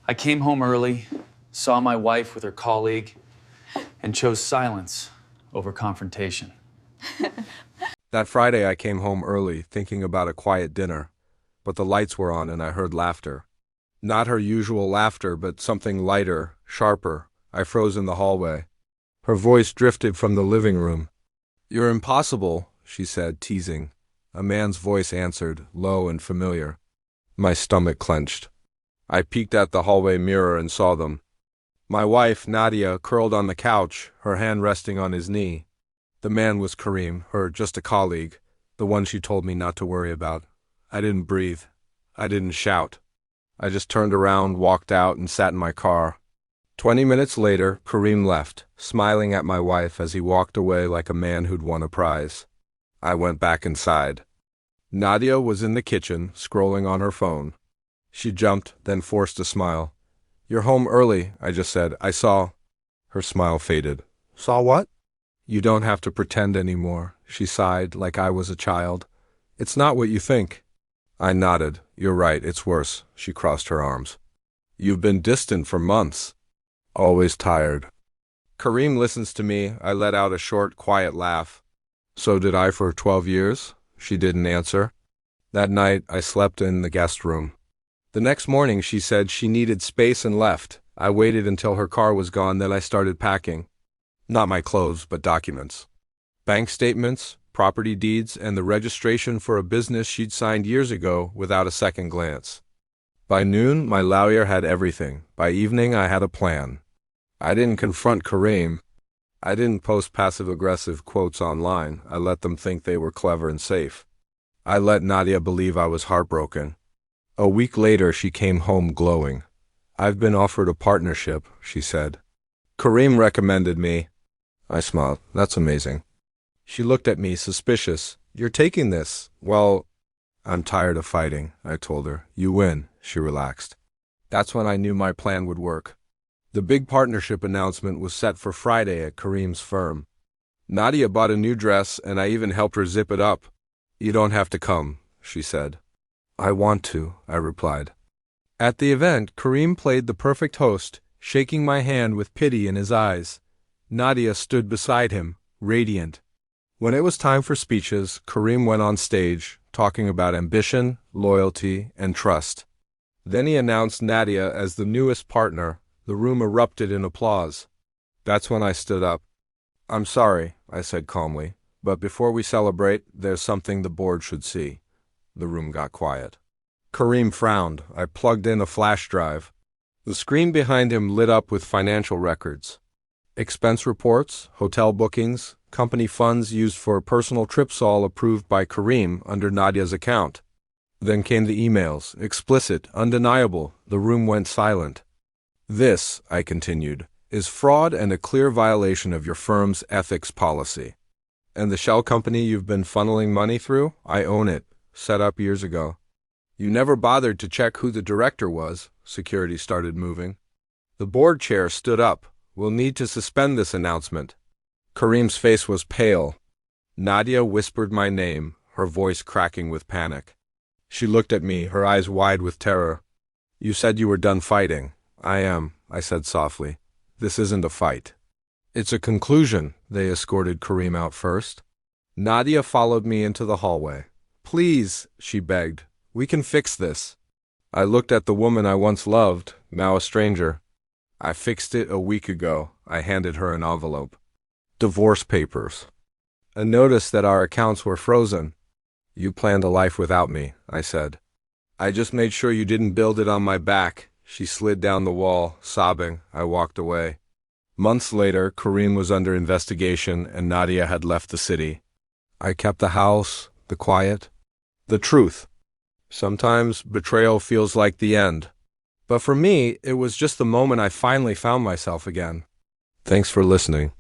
I came home early, saw my wife with her colleague, and chose silence over confrontation. That Friday I came home early, thinking about a quiet dinner, but the lights were on and I heard laughter. Not her usual laughter, but something lighter, sharper. I froze in the hallway. Her voice drifted from the living room. "You're impossible," she said, teasing. A man's voice answered, low and familiar. My stomach clenched. I peeked at the hallway mirror and saw them. My wife, Nadia, curled on the couch, her hand resting on his knee. The man was Kareem, just a colleague, the one she told me not to worry about. I didn't breathe. I didn't shout. I just turned around, walked out, and sat in my car. 20 minutes later, Kareem left, smiling at my wife as he walked away like a man who'd won a prize. I went back inside. Nadia was in the kitchen, scrolling on her phone. She jumped, then forced a smile. "You're home early," I just said. "I saw—" Her smile faded. "Saw what?" "You don't have to pretend anymore," she sighed like I was a child. "It's not what you think." I nodded. "You're right, it's worse." She crossed her arms. "You've been distant for months." "Always tired." Kareem listens to me. I let out a short, quiet laugh. "So did I for 12 years?" She didn't answer. That night, I slept in the guest room. The next morning, she said she needed space and left. I waited until her car was gone, then I started packing. Not my clothes, but documents. Bank statements, property deeds, and the registration for a business she'd signed years ago without a second glance. By noon, my lawyer had everything. By evening, I had a plan. I didn't confront Kareem. I didn't post passive-aggressive quotes online. I let them think they were clever and safe. I let Nadia believe I was heartbroken. A week later, she came home glowing. "I've been offered a partnership," she said. "Kareem recommended me." I smiled. "That's amazing." She looked at me, suspicious. "You're taking this?" "Well, I'm tired of fighting," I told her. "You win." She relaxed. That's when I knew my plan would work. The big partnership announcement was set for Friday at Kareem's firm. Nadia bought a new dress, and I even helped her zip it up. "You don't have to come," she said. "I want to," I replied. At the event, Kareem played the perfect host, shaking my hand with pity in his eyes. Nadia stood beside him, radiant. When it was time for speeches, Kareem went on stage, talking about ambition, loyalty, and trust. Then he announced Nadia as the newest partner. The room erupted in applause. That's when I stood up. "I'm sorry," I said calmly, "but before we celebrate, there's something the board should see." The room got quiet. Kareem frowned. I plugged in a flash drive. The screen behind him lit up with financial records. Expense reports, hotel bookings, company funds used for personal trips, all approved by Kareem under Nadia's account. Then came the emails, explicit, undeniable. The room went silent. "This," I continued, "is fraud and a clear violation of your firm's ethics policy. And the shell company you've been funneling money through, I own it, set up years ago. You never bothered to check who the director was." Security started moving. The board chair stood up. "We'll need to suspend this announcement." Kareem's face was pale. Nadia whispered my name, her voice cracking with panic. She looked at me, her eyes wide with terror. "You said you were done fighting." "I am," I said softly. "This isn't a fight. It's a conclusion." They escorted Kareem out first. Nadia followed me into the hallway. "Please," she begged, "we can fix this." I looked at the woman I once loved, now a stranger. "I fixed it a week ago." I handed her an envelope. "Divorce papers. A notice that our accounts were frozen." "You planned a life without me," I said. "I just made sure you didn't build it on my back." She slid down the wall, sobbing. I walked away. Months later, Kareem was under investigation and Nadia had left the city. I kept the house, the quiet, the truth. Sometimes betrayal feels like the end. But for me, it was just the moment I finally found myself again. Thanks for listening.